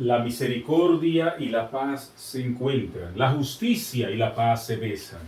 La misericordia y la paz se encuentran, la justicia y la paz se besan.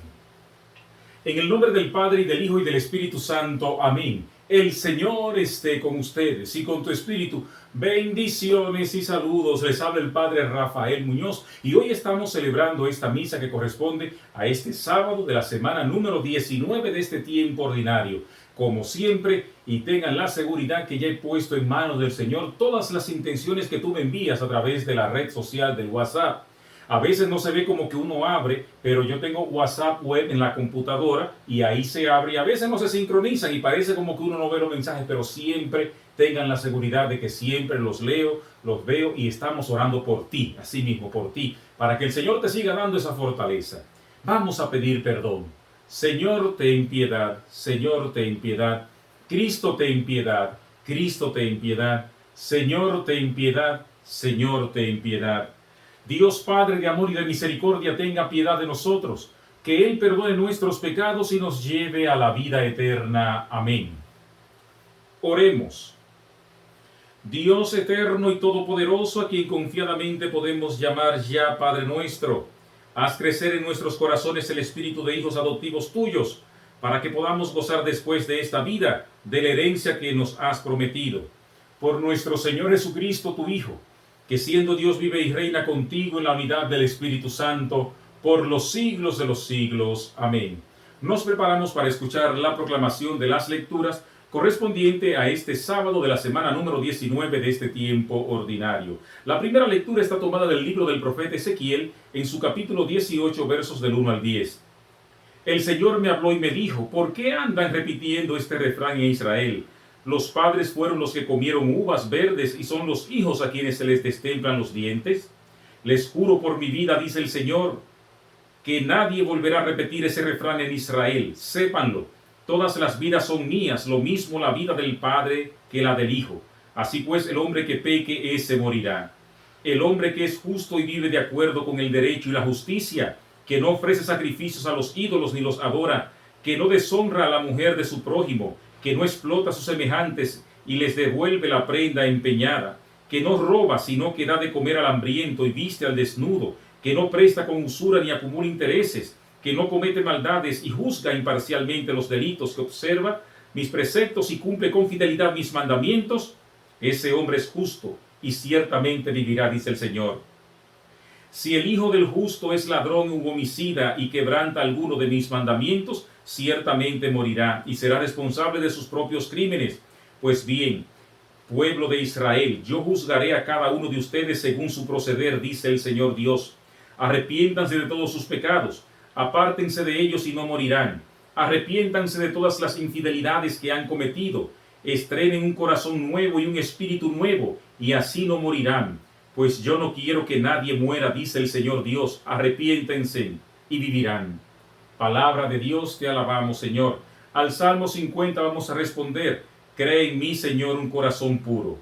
En el nombre del Padre, y del Hijo, y del Espíritu Santo. Amén. El Señor esté con ustedes y con tu espíritu. Bendiciones y saludos. Les habla el Padre Rafael Muñoz y hoy estamos celebrando esta misa que corresponde a este sábado de la semana número 19 de este tiempo ordinario. Como siempre, y tengan la seguridad que ya he puesto en manos del Señor todas las intenciones que tú me envías a través de la red social del WhatsApp. A veces no se ve como que uno abre, pero yo tengo WhatsApp web en la computadora y ahí se abre y a veces no se sincronizan y parece como que uno no ve los mensajes, pero siempre tengan la seguridad de que siempre los leo, los veo y estamos orando por ti, así mismo por ti, para que el Señor te siga dando esa fortaleza. Vamos a pedir perdón. Señor, ten piedad, Señor, ten piedad, Cristo, ten piedad, Cristo, ten piedad, Señor, ten piedad, Señor, ten piedad. Dios Padre de amor y de misericordia, tenga piedad de nosotros, que Él perdone nuestros pecados y nos lleve a la vida eterna. Amén. Oremos. Dios eterno y todopoderoso, a quien confiadamente podemos llamar ya Padre nuestro, haz crecer en nuestros corazones el espíritu de hijos adoptivos tuyos, para que podamos gozar después de esta vida de la herencia que nos has prometido. Por nuestro Señor Jesucristo, tu Hijo, que siendo Dios vive y reina contigo en la unidad del Espíritu Santo, por los siglos de los siglos. Amén. Nos preparamos para escuchar la proclamación de las lecturas correspondiente a este sábado de la semana número 19 de este tiempo ordinario. La primera lectura está tomada del libro del profeta Ezequiel, en su capítulo 18, versos del 1 al 10. El Señor me habló y me dijo: ¿por qué andan repitiendo este refrán en Israel? Los padres fueron los que comieron uvas verdes y son los hijos a quienes se les destemplan los dientes. Les juro por mi vida, dice el Señor, que nadie volverá a repetir ese refrán en Israel. Sépanlo, todas las vidas son mías, lo mismo la vida del Padre que la del Hijo. Así pues, el hombre que peque, ese morirá. El hombre que es justo y vive de acuerdo con el derecho y la justicia, que no ofrece sacrificios a los ídolos ni los adora, que no deshonra a la mujer de su prójimo, que no explota a sus semejantes y les devuelve la prenda empeñada, que no roba, sino que da de comer al hambriento y viste al desnudo, que no presta con usura ni acumula intereses, que no comete maldades y juzga imparcialmente los delitos, que observa mis preceptos y cumple con fidelidad mis mandamientos, ese hombre es justo y ciertamente vivirá, dice el Señor. Si el hijo del justo es ladrón u homicida y quebranta alguno de mis mandamientos, ciertamente morirá y será responsable de sus propios crímenes. Pues bien, pueblo de Israel, yo juzgaré a cada uno de ustedes según su proceder, dice el Señor Dios. Arrepiéntanse de todos sus pecados, apártense de ellos y no morirán. Arrepiéntanse de todas las infidelidades que han cometido, estrenen un corazón nuevo y un espíritu nuevo, y así no morirán. Pues yo no quiero que nadie muera, dice el Señor Dios. Arrepiéntense y vivirán. Palabra de Dios, te alabamos, Señor. Al Salmo 50 vamos a responder: cree en mí, Señor, un corazón puro.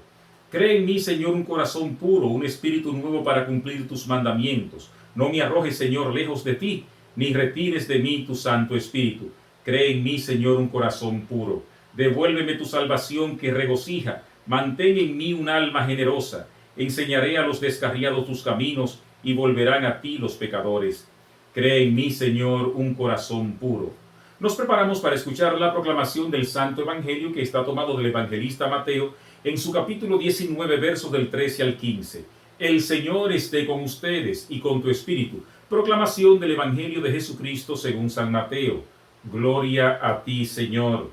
Cree en mí, Señor, un corazón puro, un espíritu nuevo para cumplir tus mandamientos. No me arrojes, Señor, lejos de ti, ni retires de mí tu Santo Espíritu. Cree en mí, Señor, un corazón puro. Devuélveme tu salvación que regocija. Mantén en mí un alma generosa. Enseñaré a los descarriados tus caminos y volverán a ti los pecadores. Cree en mí, Señor, un corazón puro. Nos preparamos para escuchar la proclamación del Santo Evangelio, que está tomado del evangelista Mateo en su capítulo 19, versos del 13 al 15. El Señor esté con ustedes y con tu espíritu. Proclamación del Evangelio de Jesucristo según San Mateo. Gloria a ti, Señor.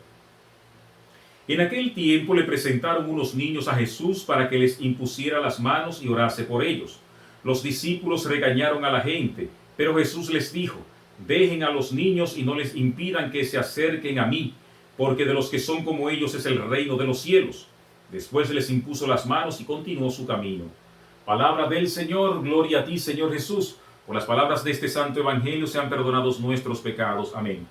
En aquel tiempo le presentaron unos niños a Jesús para que les impusiera las manos y orase por ellos. Los discípulos regañaron a la gente, pero Jesús les dijo: dejen a los niños y no les impidan que se acerquen a mí, porque de los que son como ellos es el reino de los cielos. Después les impuso las manos y continuó su camino. Palabra del Señor. Gloria a ti, Señor Jesús. Por las palabras de este santo evangelio sean perdonados nuestros pecados. Amén.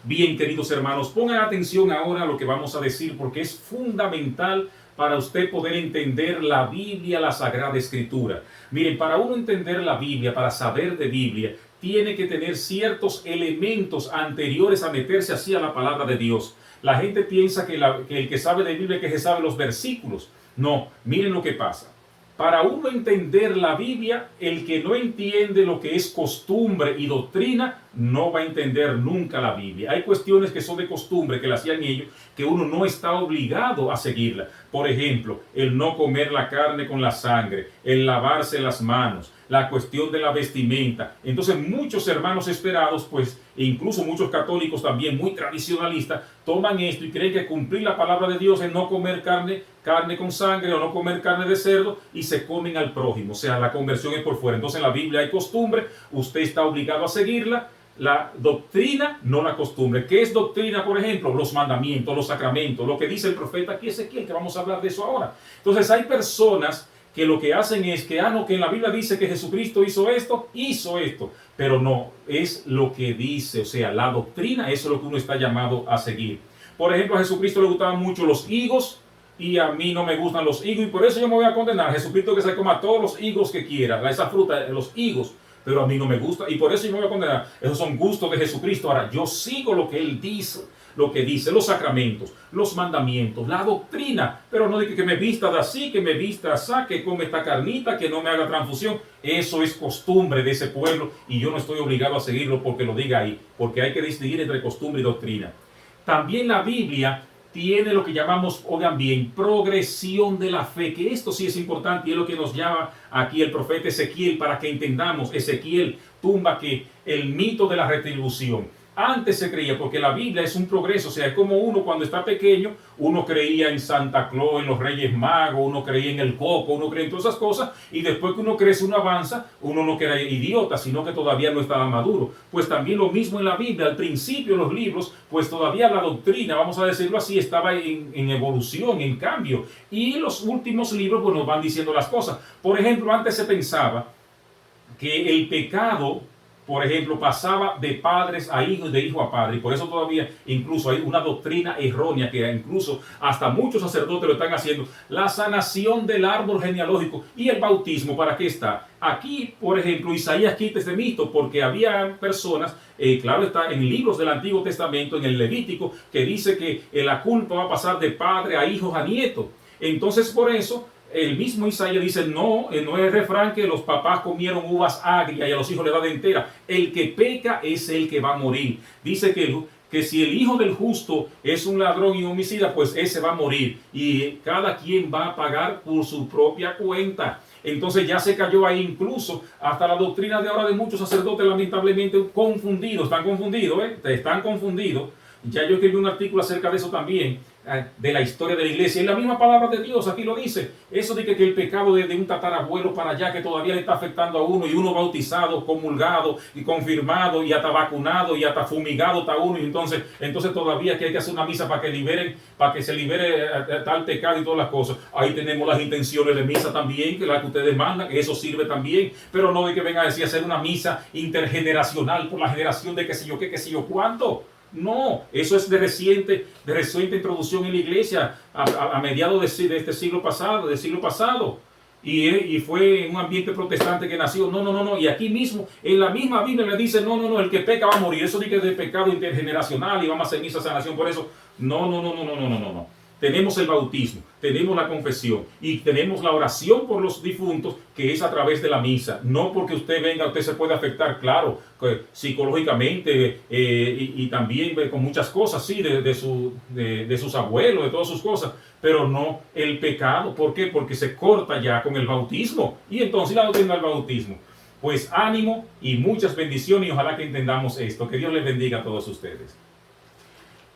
Bien, queridos hermanos, pongan atención ahora a lo que vamos a decir, porque es fundamental para usted poder entender la Biblia, la Sagrada Escritura. Miren, para uno entender la Biblia, para saber de Biblia, tiene que tener ciertos elementos anteriores a meterse así a la palabra de Dios. La gente piensa que el que sabe de Biblia es que se sabe los versículos. No, miren lo que pasa. Para uno entender la Biblia, el que no entiende lo que es costumbre y doctrina, no va a entender nunca la Biblia. Hay cuestiones que son de costumbre, que la hacían ellos, que uno no está obligado a seguirla. Por ejemplo, el no comer la carne con la sangre, el lavarse las manos, la cuestión de la vestimenta. Entonces muchos hermanos esperados, pues, e incluso muchos católicos también muy tradicionalistas, toman esto y creen que cumplir la palabra de Dios es no comer carne con sangre o no comer carne de cerdo, y se comen al prójimo. O sea, la conversión es por fuera. Entonces en la Biblia hay costumbre, usted está obligado a seguirla. La doctrina, no la costumbre. ¿Qué es doctrina, por ejemplo? Los mandamientos, los sacramentos, lo que dice el profeta aquí Ezequiel, que vamos a hablar de eso ahora. Entonces hay personas que lo que hacen es que, no, que en la Biblia dice que Jesucristo hizo esto, pero no, es lo que dice, o sea, la doctrina, eso es lo que uno está llamado a seguir. Por ejemplo, a Jesucristo le gustaban mucho los higos, y a mí no me gustan los higos, y por eso yo me voy a condenar. Jesucristo que se coma todos los higos que quiera, esa fruta, los higos, pero a mí no me gusta, y por eso yo me voy a condenar. Esos son gustos de Jesucristo. Ahora, yo sigo lo que Él dice, lo que dice, los sacramentos, los mandamientos, la doctrina, pero no de que me vista de así, que me vista así, que come esta carnita, que no me haga transfusión. Eso es costumbre de ese pueblo, y yo no estoy obligado a seguirlo porque lo diga ahí, porque hay que distinguir entre costumbre y doctrina. También la Biblia tiene lo que llamamos, oigan bien, progresión de la fe, que esto sí es importante y es lo que nos llama aquí el profeta Ezequiel, para que entendamos. Ezequiel tumba que el mito de la retribución. Antes se creía, porque la Biblia es un progreso, o sea, es como uno cuando está pequeño, uno creía en Santa Claus, en los Reyes Magos, uno creía en el coco, uno creía en todas esas cosas, y después que uno crece, uno avanza, uno no queda idiota, sino que todavía no estaba maduro. Pues también lo mismo en la Biblia, al principio los libros, pues todavía la doctrina, vamos a decirlo así, estaba en evolución, en cambio, y los últimos libros pues nos van diciendo las cosas. Por ejemplo, antes se pensaba que el pecado, por ejemplo, pasaba de padres a hijos, de hijo a padre, y por eso todavía incluso hay una doctrina errónea que incluso hasta muchos sacerdotes lo están haciendo. La sanación del árbol genealógico y el bautismo, ¿para qué está? Aquí, por ejemplo, Isaías quita este mito porque había personas, claro está, en libros del Antiguo Testamento, en el Levítico, que dice que la culpa va a pasar de padre a hijos a nietos. Entonces, por eso el mismo Isaías dice, no es el refrán que los papás comieron uvas agrias y a los hijos le dan de entera. El que peca es el que va a morir. Dice que si el hijo del justo es un ladrón y homicida, pues ese va a morir. Y cada quien va a pagar por su propia cuenta. Entonces ya se cayó ahí incluso hasta la doctrina de ahora de muchos sacerdotes, lamentablemente confundidos. Están confundidos. Ya yo escribí un artículo acerca de eso también, de la historia de la iglesia. Y la misma palabra de Dios aquí lo dice. Eso de que el pecado de un tatarabuelo para allá, que todavía le está afectando a uno, y uno bautizado, comulgado y confirmado y hasta vacunado y hasta fumigado está uno, y entonces todavía que hay que hacer una misa para que se libere tal pecado y todas las cosas. Ahí tenemos las intenciones de misa también, que la que ustedes mandan, eso sirve también, pero no de que vengan a decir hacer una misa intergeneracional por la generación de qué sé yo cuánto. No, eso es de reciente introducción en la iglesia a mediados de este siglo pasado. Y fue un ambiente protestante que nació. No. Y aquí mismo, en la misma Biblia le dice, no, el que peca va a morir. Eso dice que es de pecado intergeneracional y vamos a hacer misa sanación por eso. No. Tenemos el bautismo, tenemos la confesión y tenemos la oración por los difuntos, que es a través de la misa. No porque usted venga, usted se puede afectar, claro, psicológicamente y también con muchas cosas, sí, de sus abuelos, de todas sus cosas, pero no el pecado. ¿Por qué? Porque se corta ya con el bautismo. Y entonces la doctrina del bautismo. Pues ánimo y muchas bendiciones, y ojalá que entendamos esto. Que Dios les bendiga a todos ustedes.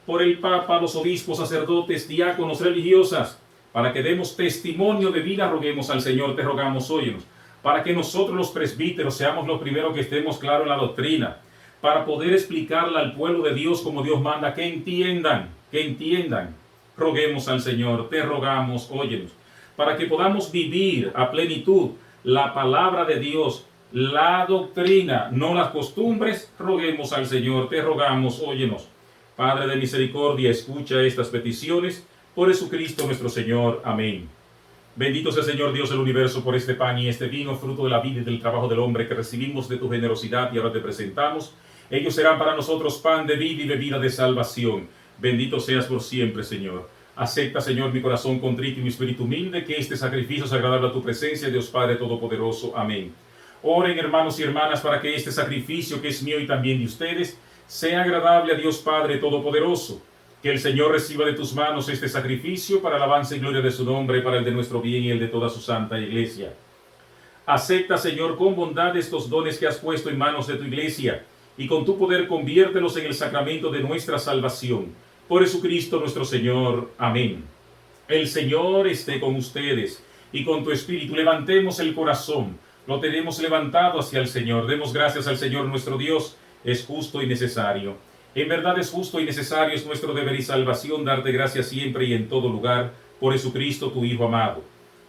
Por el Papa, los obispos, sacerdotes, diáconos, religiosas, para que demos testimonio de vida, roguemos al Señor, te rogamos, óyenos, para que nosotros los presbíteros seamos los primeros que estemos claros en la doctrina, para poder explicarla al pueblo de Dios como Dios manda, que entiendan, roguemos al Señor, te rogamos, óyenos, para que podamos vivir a plenitud la palabra de Dios, la doctrina, no las costumbres, roguemos al Señor, te rogamos, óyenos. Padre de misericordia, escucha estas peticiones por Jesucristo nuestro Señor. Amén. Bendito sea, Señor Dios del universo, por este pan y este vino, fruto de la vida y del trabajo del hombre, que recibimos de tu generosidad y ahora te presentamos. Ellos serán para nosotros pan de vida y bebida de salvación. Bendito seas por siempre, Señor. Acepta, Señor, mi corazón contrito y mi espíritu humilde, que este sacrificio es agradable a tu presencia, Dios Padre Todopoderoso. Amén. Oren, hermanos y hermanas, para que este sacrificio que es mío y también de ustedes sea agradable a Dios Padre Todopoderoso. Que el Señor reciba de tus manos este sacrificio para alabanza y gloria de su nombre, para el de nuestro bien y el de toda su santa iglesia. Acepta, Señor, con bondad estos dones que has puesto en manos de tu iglesia, y con tu poder conviértelos en el sacramento de nuestra salvación. Por Jesucristo nuestro Señor. Amén. El Señor esté con ustedes, y con tu espíritu. Levantemos el corazón. Lo tenemos levantado hacia el Señor. Demos gracias al Señor nuestro Dios. Es justo y necesario. En verdad es justo y necesario, es nuestro deber y salvación darte gracias siempre y en todo lugar, por Jesucristo tu Hijo amado.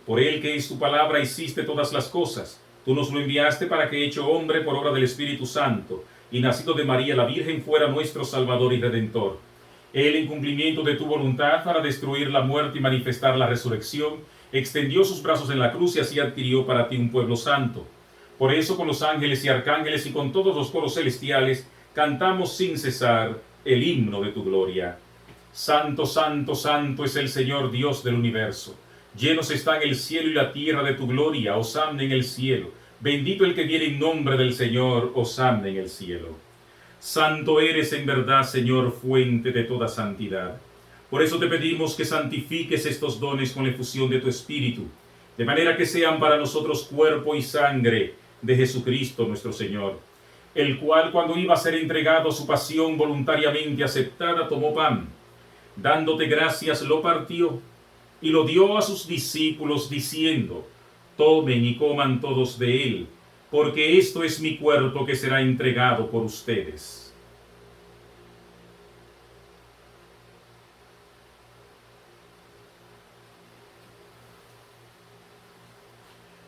Por Él, que es tu palabra, hiciste todas las cosas. Tú nos lo enviaste para que, hecho hombre por obra del Espíritu Santo, y nacido de María la Virgen, fuera nuestro Salvador y Redentor. Él, en cumplimiento de tu voluntad, para destruir la muerte y manifestar la resurrección, extendió sus brazos en la cruz y así adquirió para ti un pueblo santo. Por eso, con los ángeles y arcángeles y con todos los coros celestiales, cantamos sin cesar el himno de tu gloria. Santo, santo, santo es el Señor Dios del universo. Llenos están el cielo y la tierra de tu gloria. Hosanna en el cielo. Bendito el que viene en nombre del Señor. Hosanna en el cielo. Santo eres en verdad, Señor, fuente de toda santidad. Por eso te pedimos que santifiques estos dones con la efusión de tu Espíritu, de manera que sean para nosotros cuerpo y sangre de Jesucristo nuestro Señor, el cual, cuando iba a ser entregado a su pasión voluntariamente aceptada, tomó pan, dándote gracias, lo partió y lo dio a sus discípulos, diciendo: tomen y coman todos de él, porque esto es mi cuerpo que será entregado por ustedes.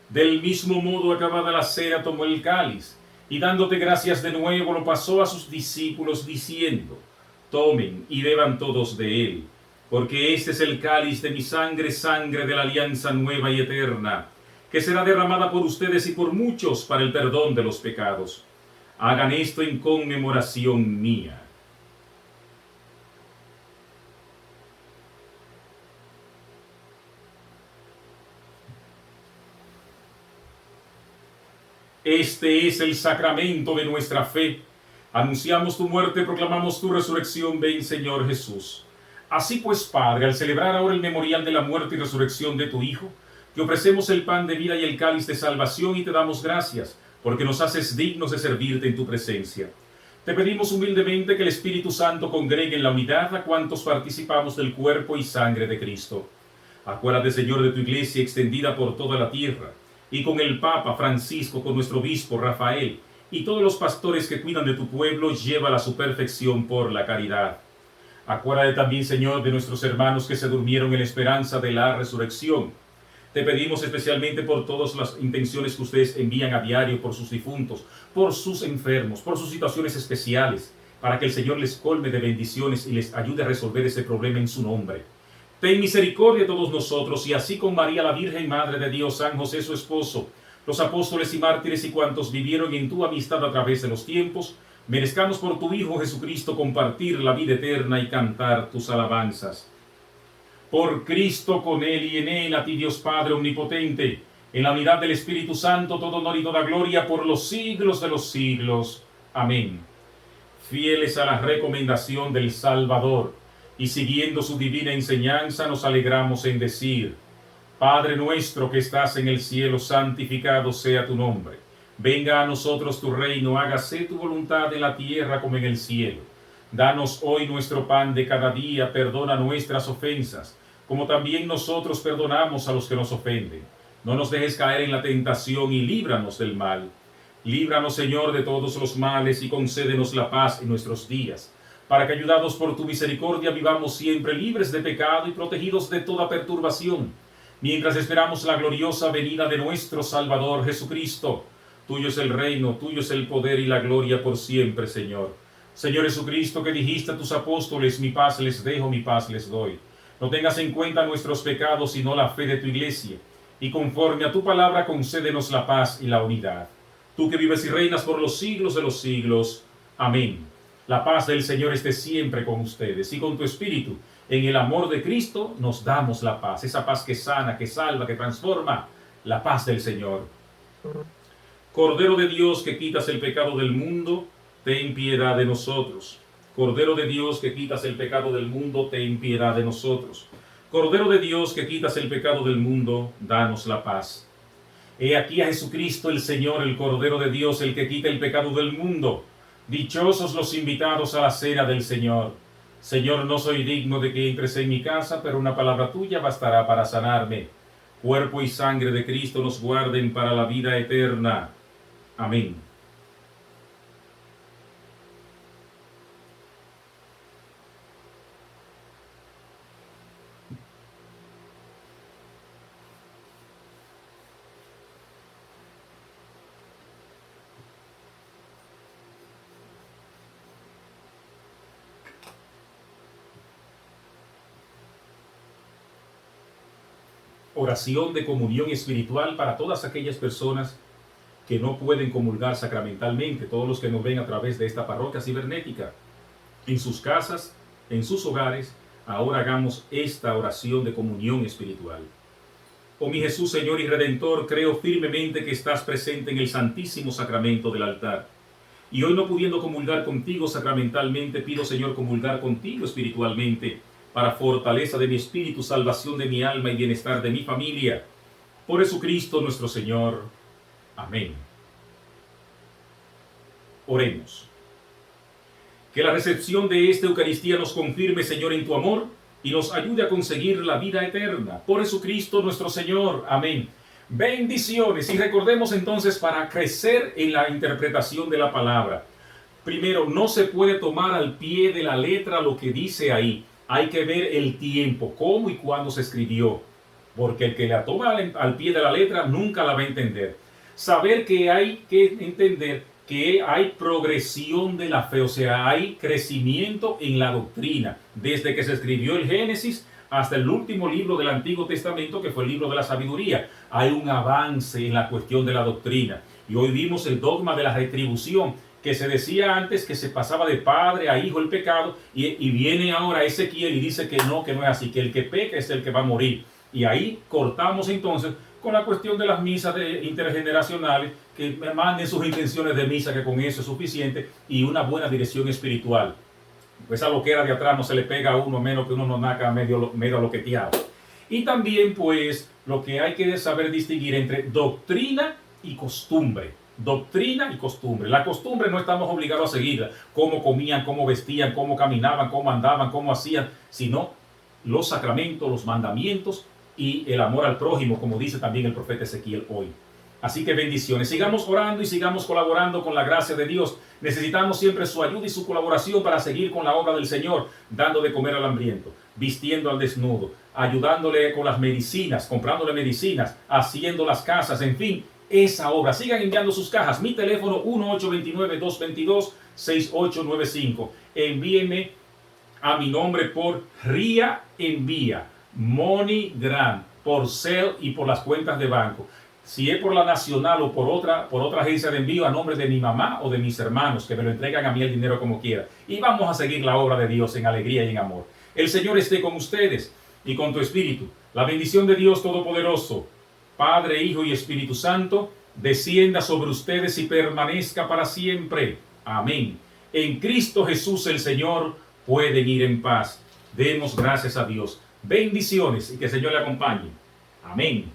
Del mismo modo, acabada la cena, tomó el cáliz, y dándote gracias de nuevo, lo pasó a sus discípulos, diciendo: tomen y beban todos de él, porque este es el cáliz de mi sangre, sangre de la alianza nueva y eterna, que será derramada por ustedes y por muchos para el perdón de los pecados. Hagan esto en conmemoración mía. Este es el sacramento de nuestra fe. Anunciamos tu muerte, proclamamos tu resurrección. Ven, Señor Jesús. Así pues, Padre, al celebrar ahora el memorial de la muerte y resurrección de tu Hijo, te ofrecemos el pan de vida y el cáliz de salvación y te damos gracias, porque nos haces dignos de servirte en tu presencia. Te pedimos humildemente que el Espíritu Santo congregue en la unidad a cuantos participamos del cuerpo y sangre de Cristo. Acuérdate, Señor, de tu iglesia extendida por toda la tierra, y con el Papa Francisco, con nuestro obispo Rafael, y todos los pastores que cuidan de tu pueblo, llévala a su perfección por la caridad. Acuérdate también, Señor, de nuestros hermanos que se durmieron en la esperanza de la resurrección. Te pedimos especialmente por todas las intenciones que ustedes envían a diario por sus difuntos, por sus enfermos, por sus situaciones especiales, para que el Señor les colme de bendiciones y les ayude a resolver ese problema en su nombre. Ten misericordia de todos nosotros, y así con María la Virgen, Madre de Dios, San José su esposo, los apóstoles y mártires y cuantos vivieron en tu amistad a través de los tiempos, merezcamos por tu Hijo Jesucristo compartir la vida eterna y cantar tus alabanzas. Por Cristo, con Él y en Él, a ti Dios Padre omnipotente, en la unidad del Espíritu Santo, todo honor y toda gloria por los siglos de los siglos. Amén. Fieles a la recomendación del Salvador, y siguiendo su divina enseñanza, nos alegramos en decir: Padre nuestro que estás en el cielo, santificado sea tu nombre. Venga a nosotros tu reino, hágase tu voluntad en la tierra como en el cielo. Danos hoy nuestro pan de cada día, perdona nuestras ofensas, como también nosotros perdonamos a los que nos ofenden. No nos dejes caer en la tentación y líbranos del mal. Líbranos, Señor, de todos los males y concédenos la paz en nuestros días, para que, ayudados por tu misericordia, vivamos siempre libres de pecado y protegidos de toda perturbación, mientras esperamos la gloriosa venida de nuestro Salvador Jesucristo. Tuyo es el reino, tuyo es el poder y la gloria por siempre, Señor. Señor Jesucristo, que dijiste a tus apóstoles: mi paz les dejo, mi paz les doy. No tengas en cuenta nuestros pecados, sino la fe de tu iglesia, y conforme a tu palabra concédenos la paz y la unidad. Tú que vives y reinas por los siglos de los siglos. Amén. La paz del Señor esté siempre con ustedes y con tu espíritu, En el amor de Cristo nos damos la paz, esa paz que sana, que salva, que transforma, la paz del Señor. Cordero de Dios que quitas el pecado del mundo, ten piedad de nosotros. Cordero de Dios que quitas el pecado del mundo, ten piedad de nosotros. Cordero de Dios que quitas el pecado del mundo, danos la paz. He aquí a Jesucristo el Señor, el Cordero de Dios, el que quita el pecado del mundo. Dichosos los invitados a la cena del Señor. Señor, no soy digno de que entres en mi casa, pero una palabra tuya bastará para sanarme. Cuerpo y sangre de Cristo nos guarden para la vida eterna. Amén. Oración de comunión espiritual para todas aquellas personas que no pueden comulgar sacramentalmente, todos los que nos ven a través de esta parroquia cibernética, en sus casas, en sus hogares. Ahora hagamos esta oración de comunión espiritual. Oh mi Jesús, Señor y Redentor, creo firmemente que estás presente en el santísimo sacramento del altar. Y hoy, no pudiendo comulgar contigo sacramentalmente, pido, Señor, comulgar contigo espiritualmente, para fortaleza de mi espíritu, salvación de mi alma y bienestar de mi familia. Por Jesucristo nuestro Señor. Amén. Oremos. Que la recepción de esta Eucaristía nos confirme, Señor, en tu amor y nos ayude a conseguir la vida eterna. Por Jesucristo nuestro Señor. Amén. Bendiciones. Y recordemos entonces, para crecer en la interpretación de la palabra, primero, no se puede tomar al pie de la letra lo que dice ahí. Hay que ver el tiempo, cómo y cuándo se escribió, porque el que la toma al pie de la letra nunca la va a entender. Saber que hay que entender que hay progresión de la fe, o sea, hay crecimiento en la doctrina, desde que se escribió el Génesis hasta el último libro del Antiguo Testamento, que fue el libro de la sabiduría. Hay un avance en la cuestión de la doctrina. Y hoy vimos el dogma de la retribución, que se decía antes que se pasaba de padre a hijo el pecado, y viene ahora Ezequiel y dice que no es así, que el que peca es el que va a morir. Y ahí cortamos entonces con la cuestión de las misas intergeneracionales, que manden sus intenciones de misa, que con eso es suficiente, y una buena dirección espiritual. Esa loquera de atrás no se le pega a uno, menos que uno no naca medio loqueteado. Y también, pues, lo que hay que saber distinguir entre doctrina y costumbre. Doctrina y costumbre. La costumbre no estamos obligados a seguirla, cómo comían, cómo vestían, cómo caminaban, cómo andaban, cómo hacían, sino los sacramentos, los mandamientos y el amor al prójimo, como dice también el profeta Ezequiel hoy. Así que bendiciones. Sigamos orando y sigamos colaborando con la gracia de Dios. Necesitamos siempre su ayuda y su colaboración para seguir con la obra del Señor, dando de comer al hambriento, vistiendo al desnudo, ayudándole con las medicinas, comprándole medicinas, haciendo las casas, en fin, esa obra. Sigan enviando sus cajas. Mi teléfono 1-829-222-6895. Envíenme a mi nombre por RIA Envía, MoneyGram, por Zelle y por las cuentas de banco. Si es por la nacional o por otra agencia de envío, a nombre de mi mamá o de mis hermanos, que me lo entregan a mí el dinero como quiera. Y vamos a seguir la obra de Dios en alegría y en amor. El Señor esté con ustedes y con tu espíritu. La bendición de Dios Todopoderoso, Padre, Hijo y Espíritu Santo, descienda sobre ustedes y permanezca para siempre. Amén. En Cristo Jesús el Señor pueden ir en paz. Demos gracias a Dios. Bendiciones y que el Señor le acompañe. Amén.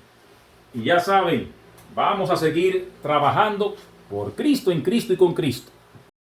Y ya saben, vamos a seguir trabajando por Cristo, en Cristo y con Cristo.